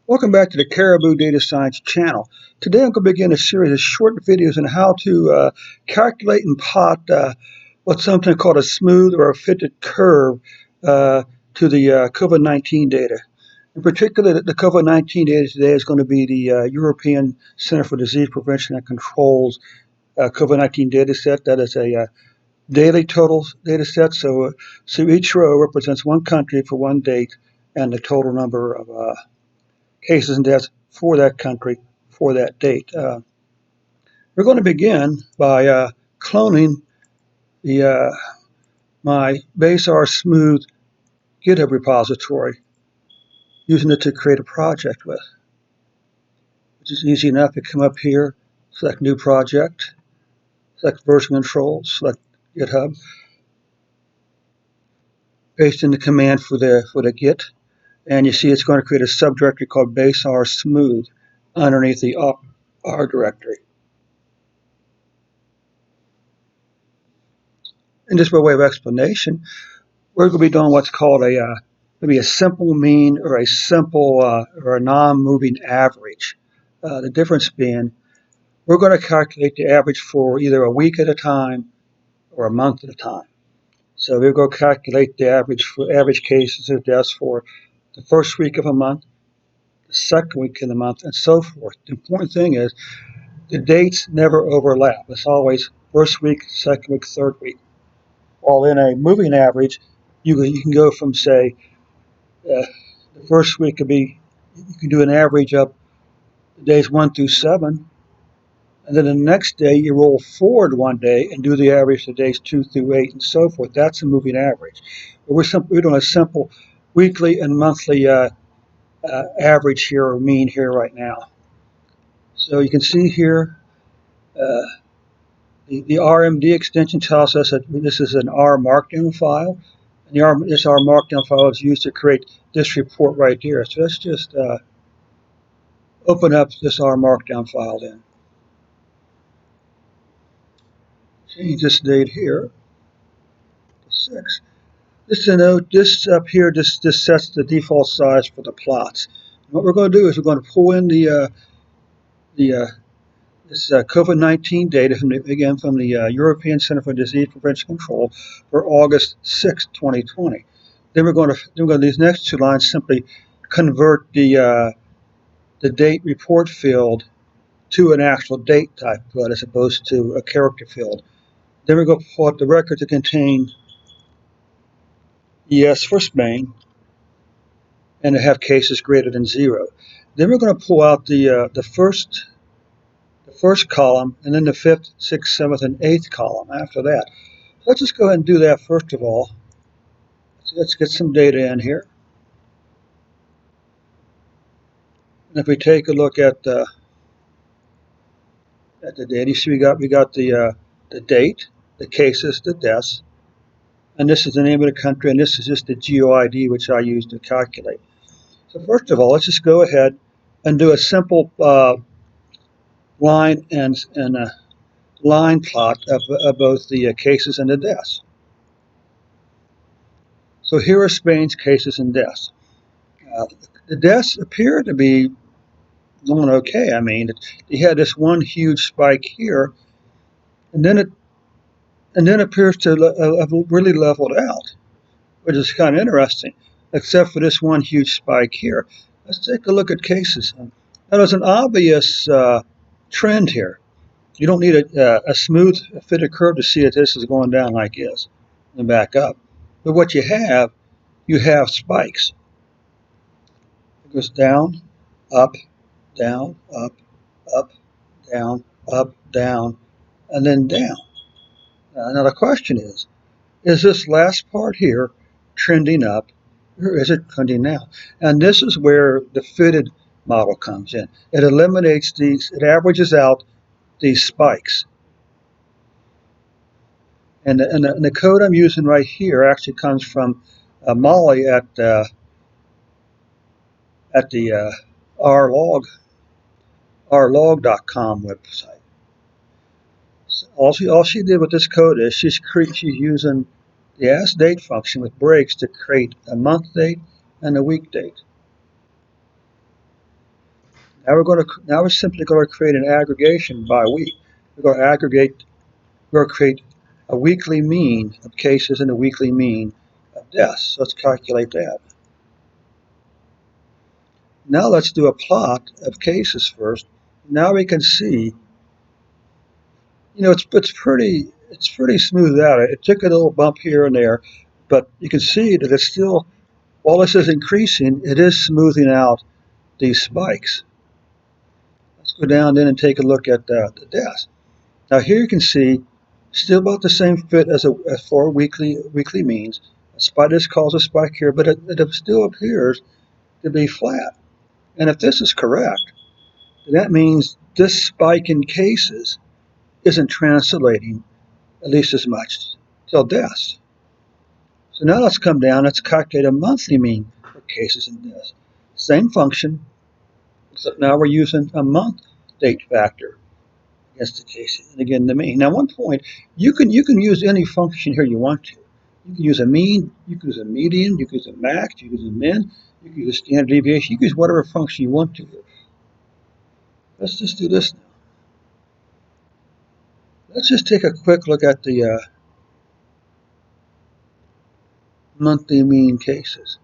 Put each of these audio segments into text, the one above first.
Welcome back to the Caribou Data Science channel. Today I'm going to begin a series of short videos on how to calculate and plot what's sometimes called a smooth or a fitted curve to the COVID-19 data. In particular, the COVID-19 data today is going to be the European Center for Disease Prevention and Control's COVID-19 data set. That is a daily total data set, so each row represents one country for one date and the total number of cases and deaths for that country for that date. We're going to begin by cloning the my Base R smooth Github repository, using it to create a project with, which is easy enough. You come up here, select New Project, select Version Control, select GitHub, paste in the command for the Git, and you see it's going to create a subdirectory called Base R smooth underneath the R directory. And just by way of explanation, we're going to be doing what's called maybe a simple mean or a simple or a non-moving average. The difference being, we're going to calculate the average for either a week at a time or a month at a time. So we're going to calculate the average for average cases of deaths for the first week of a month, the second week of the month, and so forth. The important thing is the dates never overlap. It's always first week, second week, third week. While in a moving average, you can go from, say, the first week could be, you can do an average up days 1 through 7, and then the next day you roll forward one day and do the average of days 2 through 8 and so forth. That's a moving average. But we're doing a simple weekly and monthly average here, or mean here right now. So you can see here, the RMD extension tells us that this is an Rmarkdown file. And this Rmarkdown file is used to create this report right here. So let's just open up this Rmarkdown file then. Change this date here to 6. This note, this up here, this sets the default size for the plots. And what we're going to do is we're going to pull in this COVID-19 data from the European Center for Disease Prevention and Control for August 6, 2020. Then we're going to these next two lines simply convert the date report field to an actual date type field as opposed to a character field. Then we're going to pull out the record to contain ES for Spain and to have cases greater than 0. Then we're going to pull out the first column and then the 5th, 6th, 7th, and 8th column after that. So let's just go ahead and do that first of all. So let's get some data in here. And if we take a look at the data, you see we got the date, the cases, the deaths, and this is the name of the country, and this is just the GeoID which I use to calculate. So first of all, let's just go ahead and do a simple line and a line plot of both the cases and the deaths. So here are Spain's cases and deaths. The deaths appear to be going okay. I mean, you had this one huge spike here, and then it appears to have really leveled out, which is kind of interesting, except for this one huge spike here. Let's take a look at cases. Now, there's an obvious trend here. You don't need a smooth fitted curve to see that this is going down like this and back up. But what you have spikes. It goes down, up, down, up, up, down, up, down, and then down. Now the question is this last part here trending up, or is it trending down? And this is where the fitted model comes in. It eliminates these, it averages out these spikes. And the code I'm using right here actually comes from Molly at the rlog.com website. So all she did with this code is she's using the askDate function with breaks to create a month date and a week date. Now we're simply going to create an aggregation by week. We're going to create a weekly mean of cases and a weekly mean of deaths. So let's calculate that. Now let's do a plot of cases first. Now we can see, it's pretty smooth out. It took a little bump here and there, but you can see that it's still, while this is increasing, it is smoothing out these spikes. Let's go down then and take a look at the deaths. Now here you can see still about the same fit as for weekly means. This causes a spike here, but it still appears to be flat. And if this is correct, then that means this spike in cases isn't translating at least as much till deaths. So now let's come down, let's calculate a monthly mean for cases and deaths. Same function, except now we're using a month date factor against the cases, and again the mean. Now, one point, you can use any function here you want to. You can use a mean, you can use a median, you can use a max, you can use a min, you can use a standard deviation, you can use whatever function you want to. Let's just do this now. Let's just take a quick look at the monthly mean cases.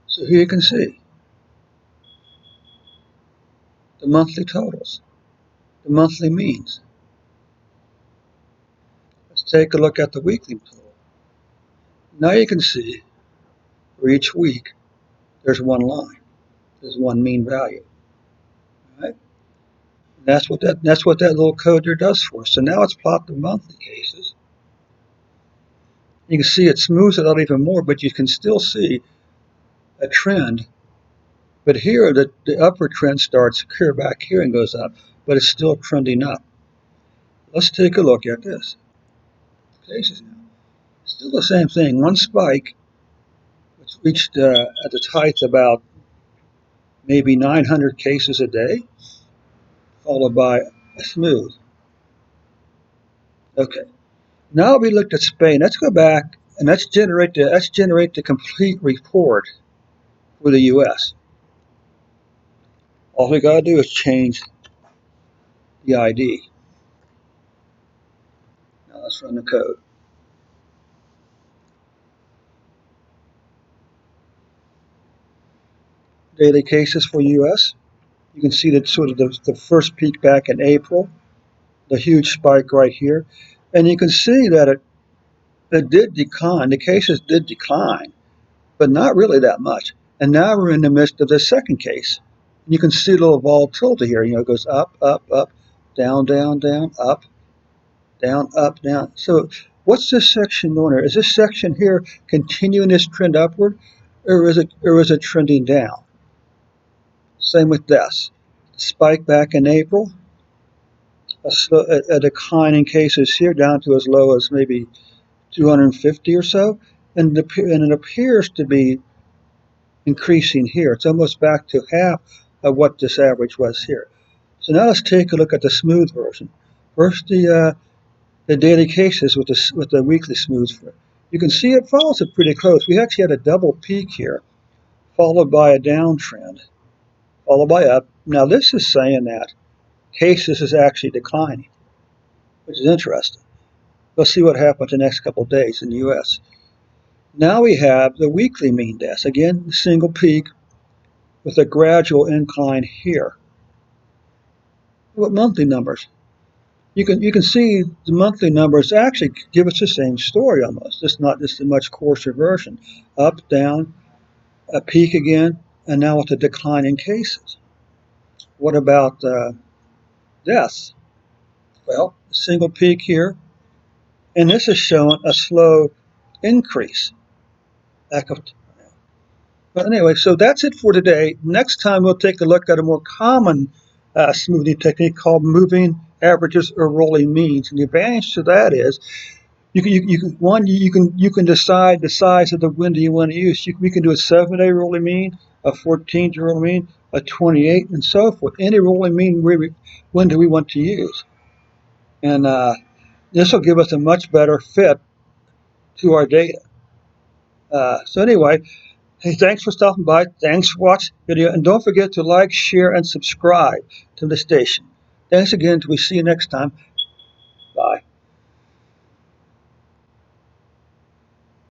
So here you can see the monthly totals, the monthly means. Let's take a look at the weekly total. Now you can see for each week there's one line, there's one mean value. Right? That's what that little code there does for us. So now let's plot the monthly cases. You can see it smooths it out even more, but you can still see a trend. But here the upward trend starts here back here and goes up, but it's still trending up. Let's take a look at this. Cases now. Still the same thing. One spike, which reached at its height about maybe 900 cases a day, followed by a smooth. Okay. Now we looked at Spain. Let's go back and let's generate the complete report for the U.S. All we got to do is change the ID. Now let's run the code. Daily cases for U.S. You can see that sort of the first peak back in April, the huge spike right here, and you can see that it did decline. The cases did decline, but not really that much. And now we're in the midst of the second case. You can see a little volatility here. It goes up, up, up, down, down, down, up, down, up, down. So what's this section doing here? Is this section here continuing this trend upward, or is it trending down? Same with deaths. Spike back in April, a decline in cases here down to as low as maybe 250 or so, and it appears to be increasing here. It's almost back to half of what this average was here. So now let's take a look at the smooth version. First, the daily cases with the weekly smooth. You can see it follows it pretty close. We actually had a double peak here, followed by a downtrend, followed by up. Now this is saying that cases is actually declining, which is interesting. Let's see what happens the next couple of days in the U.S. Now we have the weekly mean deaths. Again, single peak with a gradual incline here. What monthly numbers? You can see the monthly numbers actually give us the same story almost. It's not just a much coarser version. Up, down, a peak again, and now with a decline in cases. What about deaths? Well, a single peak here, and this is showing a slow increase. But anyway, so that's it for today. Next time we'll take a look at a more common smoothing technique called moving averages or rolling means. And the advantage to that is you can decide the size of the window you want to use. We can do a 7-day rolling mean, a 14-day rolling mean, a 28, and so forth. Any rolling mean window we want to use, and this will give us a much better fit to our data. So anyway, Hey, thanks for stopping by. Thanks for watching the video. And don't forget to like, share, and subscribe to the station. Thanks again. Till we see you next time. Bye.